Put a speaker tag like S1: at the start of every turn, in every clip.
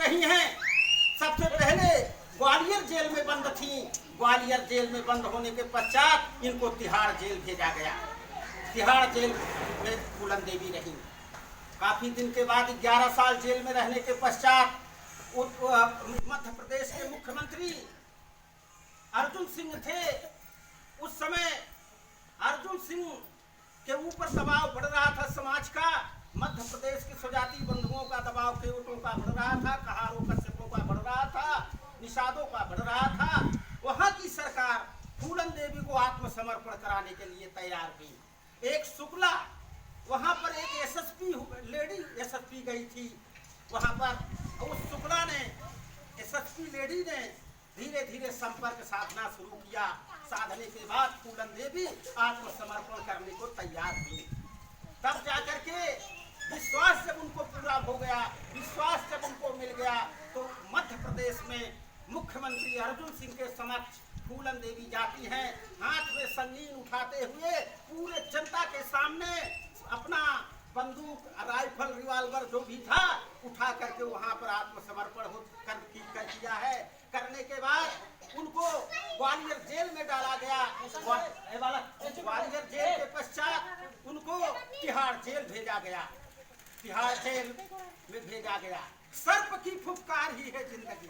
S1: रही हैं। सबसे पहले ग्वालियर जेल में बंद थी। ग्वालियर जेल में बंद होने के पश्चात इनको तिहाड़ जेल भेजा गया। तिहाड़ जेल में फूलन देवी रही। काफी दिन के बाद 11 साल जेल में रहने के पश्चात मध्य प्रदेश के मुख्यमंत्री अर्जुन सिंह थे। उस समय अर्जुन सिंह के ऊपर दबाव बढ़ रहा था समाज का। मध्य प्रदेश के स्वजाति बंधुओं का दबाव केवटों का बढ़ रहा था, कहारों कश्यपों का बढ़ रहा था, निषादों का बढ़ रहा था। वहां की सरकार फूलन देवी को आत्मसमर्पण कराने के लिए तैयार हुई। एक शुक्ला वहां पर एक एसएसपी लेडी एसएसपी गई थी वहां पर। उस शुक्ला ने एसएसपी लेडी ने धीरे धीरे संपर्क साधना शुरू किया। साधने के बाद फूलन देवी आत्मसमर्पण करने को तैयार हुई। तब जाकर के विश्वास जब उनको पूरा हो गया, विश्वास जब उनको मिल गया, तो मध्य प्रदेश में मुख्यमंत्री अर्जुन सिंह के समक्ष फूलन देवी जाती हैं। हाथ में संगीन उठाते हुए पूरे जनता के सामने अपना बंदूक, राइफल, रिवाल्वर जो भी था उठा करके वहां पर आत्मसमर्पण कर किया है। करने के बाद उनको ग्वालियर जेल में डाला गया। ग्वालियर जेल के पश्चात उनको तिहाड़ जेल भेजा गया। तिहाड़ जेल में भेजा गया। सर्प की फुफकार ही है जिंदगी,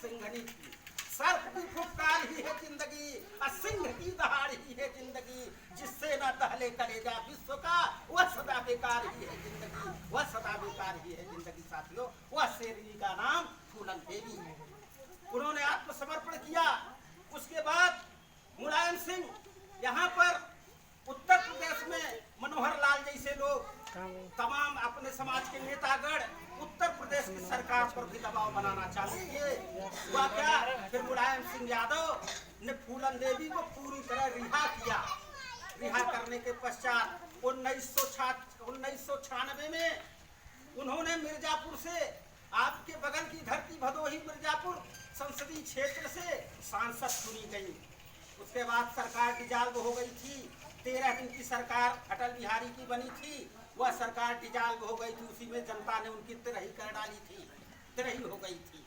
S1: सिंघनी की सर्प की फुफकार ही है जिंदगी, सिंह की दहाड़ ही है जिंदगी। जिससे न दहले कलेजा विश्व का, वह सदा बेकार ही है जिंदगी, वह सदा बेकार ही है जिंदगी। साथियों, वह शेरनी का नाम फूलन देवी है। उन्होंने आत्मसमर्पण किया। उसके बाद मुलायम सिंह यहाँ पर उत्तर प्रदेश में मनोहर लाल जैसे लोग, तमाम अपने समाज के नेतागण उत्तर प्रदेश की सरकार पर भी दबाव बनाना चालू किए। हुआ क्या, फिर मुलायम सिंह यादव ने फूलन देवी को पूरी तरह रिहा किया। रिहा करने के पश्चात 1996 में उन्होंने मिर्जापुर से, आपके बगल की धरती भदोही मिर्जापुर संसदीय क्षेत्र से सांसद चुनी गई। उसके बाद सरकार डिजाल्व हो गई थी। 13 दिन की सरकार अटल बिहारी की बनी थी। वह सरकार डिजाल्व हो गई थी। उसी में जनता ने उनकी तिरही कर डाली थी, तिरही हो गई थी।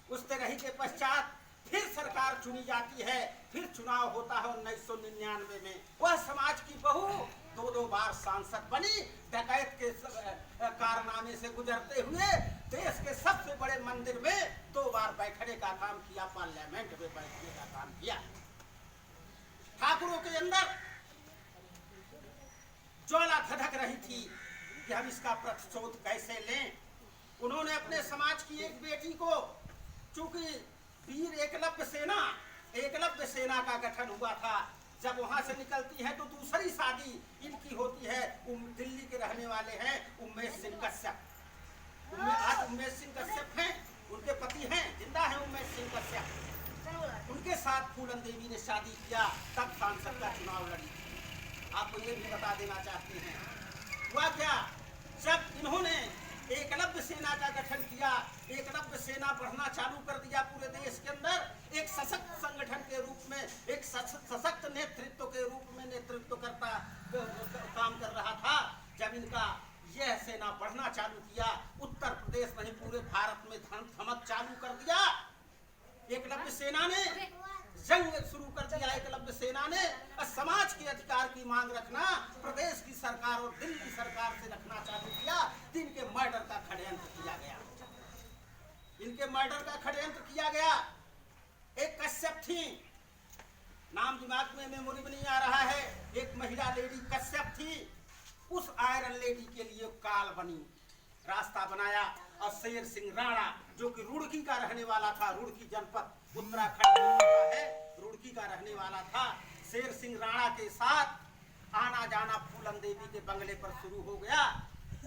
S1: उस तिरही के पश्चात फिर सरकार चुनी जाती है। फिर चुनाव होता है 1999 में। वह समाज की बहू 2 बार सांसद बनी। डकैत के कारनामे से गुजरते हुए देश के सबसे बड़े मंदिर में 2 बार बैठने का काम किया, पार्लियामेंट में बैठने का काम किया। ठाकुरों के अंदर ज्वाला धधक रही थी कि हम इसका प्रतिशोध कैसे लें। उन्होंने अपने समाज की एक बेटी को, चूंकि वीर एकलव्य सेना का गठन हुआ था, जब वहां से निकलती है तो दूसरी शादी इनकी होती है। दिल्ली के रहने वाले हैं उमेश सिंह कश्यप। आज उमेश सिंह कश्यप हैं, उनके पति हैं, जिंदा हैं उमेश सिंह कश्यप। उनके साथ फूलन देवी ने शादी किया, तब सांसद का चुनाव लड़ी। आपको ये भी बता देना चाहते हैं, हुआ क्या, जब इन्होंने एकलव्य सेना का गठन किया, एकलव्य सेना बढ़ना चालू कर दिया पूरे देश के अंदर। एक सशक्त संगठन के रूप में, एक सशक्त नेतृत्व के रूप में नेतृत्व करता काम कर रहा था। जब इनका यह सेना बढ़ना चालू किया, उत्तर प्रदेश नहीं पूरे भारत में धमक चालू कर दिया। एकलव्य सेना ने जंग शुरू कर दिया। एकलव्य सेना ने समाज के अधिकार की मांग रखना प्रदेश की सरकार और दिल्ली सरकार से रखना चालू किया। इनके मर्डर का षड्यंत्र किया गया। इनके मर्डर का षड्यंत्र किया गया। एक कश्यप थी, नाम दिमाग में मेमोरी में नहीं आ रहा है, एक महिला लेडी कश्यप थी। उस आयरन लेडी के लिए काल बनी, रास्ता बनाया। और शेर सिंह राणा, जो कि रुड़की का रहने वाला था, रुड़की जनपद उत्तराखंड में है, रुड़की का रहने वाला था, शेर सिंह राणा के साथ आना जाना फूलन देवी के बंगले पर शुरू हो गया।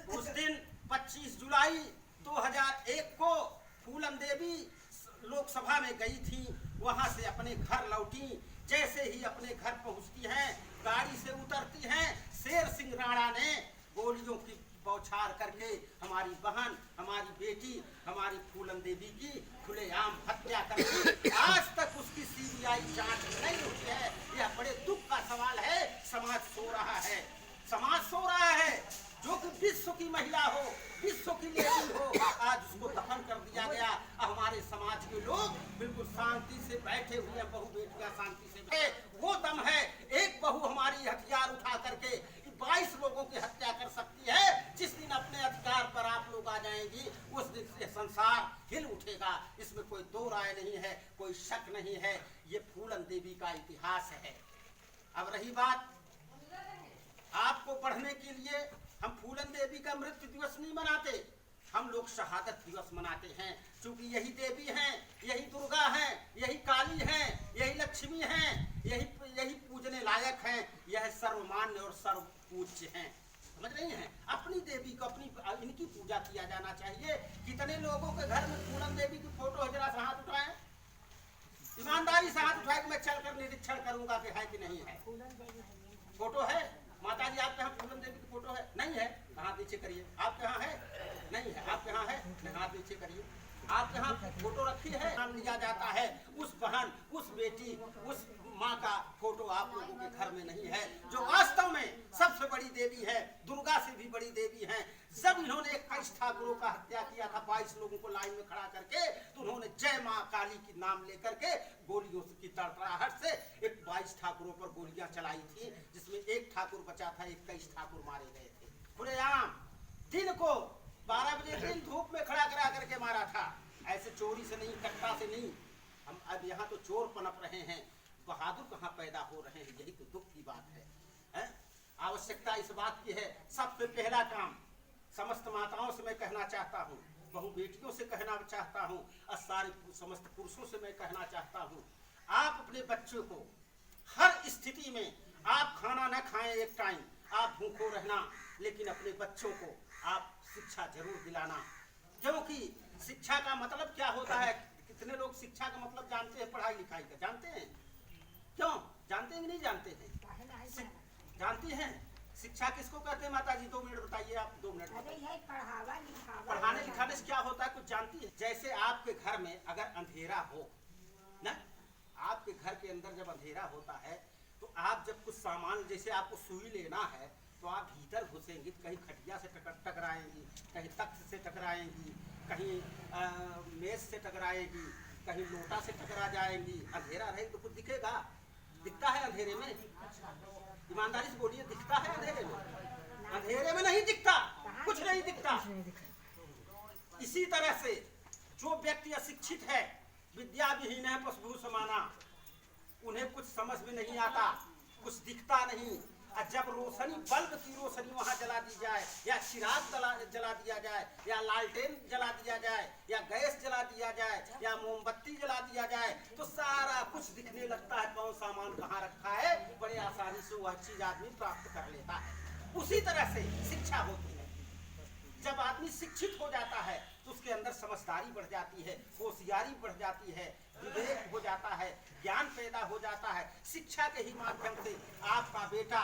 S1: उस दिन 25 जुलाई 2001 को फूलन देवी लोकसभा में गई थी। वहां से अपने घर लौटी। जैसे ही अपने घर पहुंचती हैं, गाड़ी से उतरती हैं, शेर सिंह राणा ने गोलियों की बौछार करके हमारी बहन, हमारी बेटी, हमारी फूलन देवी की खुलेआम हत्या करके आज तक उसकी सीबीआई जांच नहीं हुई है। यह बड़े दुख का सवाल है। समाज सो रहा है, समाज सो रहा है। जो कि विश्व की महिला हो, विश्व की लेडी हो, आज उसको दफन कर दिया हमारे समाज के लोग बिल्कुल शांति से बैठे हुए हैं, बहू बेटियां शांति से बैठे। वो दम है एक बहू हमारी हथियार उठा करके 22 लोगों की हत्या कर सकती है। जिस दिन अपने अधिकार पर आप लोग आ जाएंगी उस दिन से संसार हिल उठेगा, इसमें कोई दो राय नहीं है, कोई शक नहीं है। ये फूलन देवी का इतिहास है। अब रही बात आपको पढ़ने के लिए, हम फूलन देवी का मृत्यु दिवस नहीं मनाते, हम लोग शहादत दिवस मनाते हैं। क्योंकि यही देवी हैं, यही दुर्गा हैं, यही काली हैं, यही लक्ष्मी हैं, यही पूजने लायक हैं, यह सर्वमान्य और सर्व पूज्य हैं। समझ रही हैं? अपनी देवी को इनकी पूजा किया जाना चाहिए। कितने लोगों के घर में फूलन देवी की फोटो है? जरा से हाथ उठाएं, ईमानदारी से हाथ उठाए कि मैं चलकर निरीक्षण करूंगा कि है कि नहीं है। फोटो है? माता जी आपके यहाँ फूलन देवी की फोटो है? नहीं है, हाथ नीचे करिए। आपके यहाँ है? नहीं है। आपके यहाँ है? हाथ नीचे करिए। आपके यहाँ फोटो रखी है? नाम लिया जाता है उस बहन, उस बेटी, उस माँ का फोटो आप लोगों के घर में नहीं है, जो वास्तव में सबसे बड़ी देवी है, दुर्गा से भी बड़ी देवी है। जब इन्होंने 21 ठाकुरों का हत्या किया था 22 लोगों को लाइन में खड़ा करके, तो उन्होंने जय माँ काली की नाम लेकर के गोलियों की तड़तड़ाहट से 22 ठाकुरों पर गोलियां चलाई थी, जिसमें एक ठाकुर बचा था, 21 ठाकुर मारे गए थे। खुलेआम दिन को 12 बजे दिन धूप में खड़ा करा करके मारा था। ऐसे चोरी से नहीं, कट्टा से नहीं। हम अब यहाँ तो चोर पनप रहे हैं, बहादुर कहाँ पैदा हो रहे हैं, यही तो दुख की बात है? आवश्यकता इस बात की है। सबसे पहला काम समस्त माताओं से मैं कहना चाहता हूँ, बहु बेटियों से कहना चाहता हूँ, और सारे समस्त पुरुषों से मैं कहना चाहता हूँ, आप अपने बच्चों को हर स्थिति में, आप खाना न खाएं एक टाइम, आप भूखों रहना, लेकिन अपने बच्चों को आप शिक्षा जरूर दिलाना। क्योंकि शिक्षा का मतलब क्या होता है? कितने लोग शिक्षा का मतलब जानते हैं? पढ़ाई लिखाई का जानते हैं? क्यों जानते हैं कि नहीं जानते हैं? जानती हैं? शिक्षा किसको कहते हैं माता जी? 2 मिनट बताइए आप, 2 मिनट। पढ़ाने लिखाने से क्या होता है, कुछ जानती है? जैसे आपके घर में अगर अंधेरा हो ना, आपके घर के अंदर जब अंधेरा होता है तो आप जब कुछ सामान, जैसे आपको सुई लेना है, तो आप भीतर घुसेंगी, कहीं खटिया से टकराएंगी, कहीं तख्त से टकराएंगी, कहीं मेज से टकराएगी, कहीं लोटा से टकरा जाएंगी। अंधेरा रहे तो कुछ दिखेगा? दिखता है अंधेरे में? ईमानदारी से बोलिए, दिखता है अंधेरे में? अंधेरे में नहीं दिखता, कुछ नहीं दिखता। इसी तरह से जो व्यक्ति अशिक्षित है, विद्या विहीन है, पशु समाना, उन्हें कुछ समझ में नहीं आता, कुछ दिखता नहीं। और जब रोशनी, बल्ब की रोशनी वहां जला दी जाए, या चिराग जला दिया जाए, या लालटेन जला दिया जाए, या गैस जला दिया जाए, या मोमबत्ती जला दिया जाए, तो सारा कुछ दिखने लगता है। कौन सामान कहाँ रखा है, बड़े आसानी से वह चीज आदमी प्राप्त कर लेता है। उसी तरह से शिक्षा होती है। जब आदमी शिक्षित हो जाता है तो उसके अंदर समझदारी बढ़ जाती है, होशियारी बढ़ जाती है, विवेक हो जाता है, ज्ञान पैदा हो जाता है। शिक्षा के ही माध्यम से आपका बेटा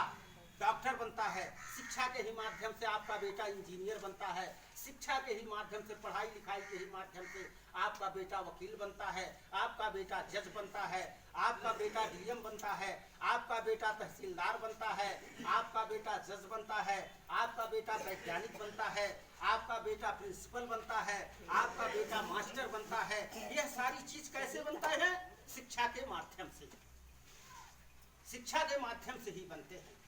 S1: डॉक्टर बनता है, शिक्षा के ही माध्यम से आपका बेटा इंजीनियर बनता है, शिक्षा के ही माध्यम से, पढ़ाई लिखाई के ही माध्यम से आपका बेटा वकील बनता है, आपका बेटा जज बनता है, आपका बेटा डीएम बनता है, आपका बेटा तहसीलदार बनता है, आपका बेटा जज बनता है, आपका बेटा वैज्ञानिक बनता है, आपका बेटा प्रिंसिपल बनता है, आपका बेटा मास्टर बनता है। यह सारी चीज कैसे बनता है? शिक्षा के माध्यम से, शिक्षा के माध्यम से ही बनते हैं।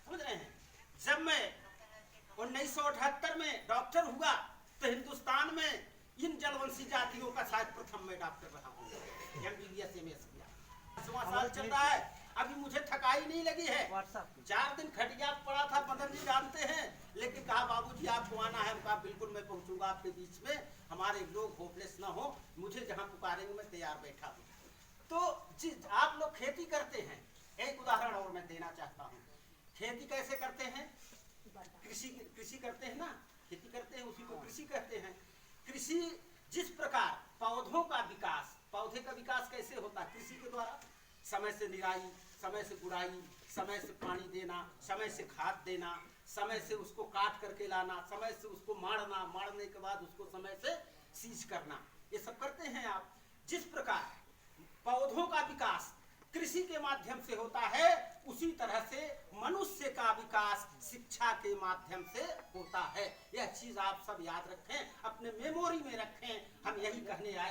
S1: समझ रहे हैं? जब मैं 1978 में डॉक्टर हुआ तो हिंदुस्तान में इन जलवंशी जातियों का शायद प्रथम मैं डॉक्टर रहा हूँ। MBBS MS किया, 10वां साल चल रहा है, अभी मुझे थकाई नहीं लगी है। 4 दिन खटिया पड़ा था, मदन जी जानते हैं, लेकिन कहा बाबूजी आपको आना है। कहा बिल्कुल मैं पहुंचूंगा आपके बीच में, हमारे लोग होपलेस ना हो, मुझे जहाँ पुकारेंगे मैं तैयार बैठा हूँ। तो आप लोग खेती करते हैं, एक उदाहरण और मैं देना चाहता हूँ। खेती कैसे करते हैं? कृषि करते हैं ना, खेती करते हैं, उसी को कृषि कहते हैं। कृषि जिस प्रकार पौधों का विकास, पौधे का विकास कैसे होता है? कृषि के द्वारा। समय से निराई, समय से गुड़ाई, समय से पानी देना, समय से खाद देना, समय से उसको काट करके लाना, समय से उसको मारना, मारने के बाद उसको समय से सींच करना, ये सब करते हैं आप। जिस प्रकार पौधों का विकास कृषि के माध्यम से होता है, उसी तरह से मनुष्य का विकास शिक्षा के माध्यम से होता है। यह चीज आप सब याद रखें, अपने मेमोरी में रखें। हम यही कहने आए।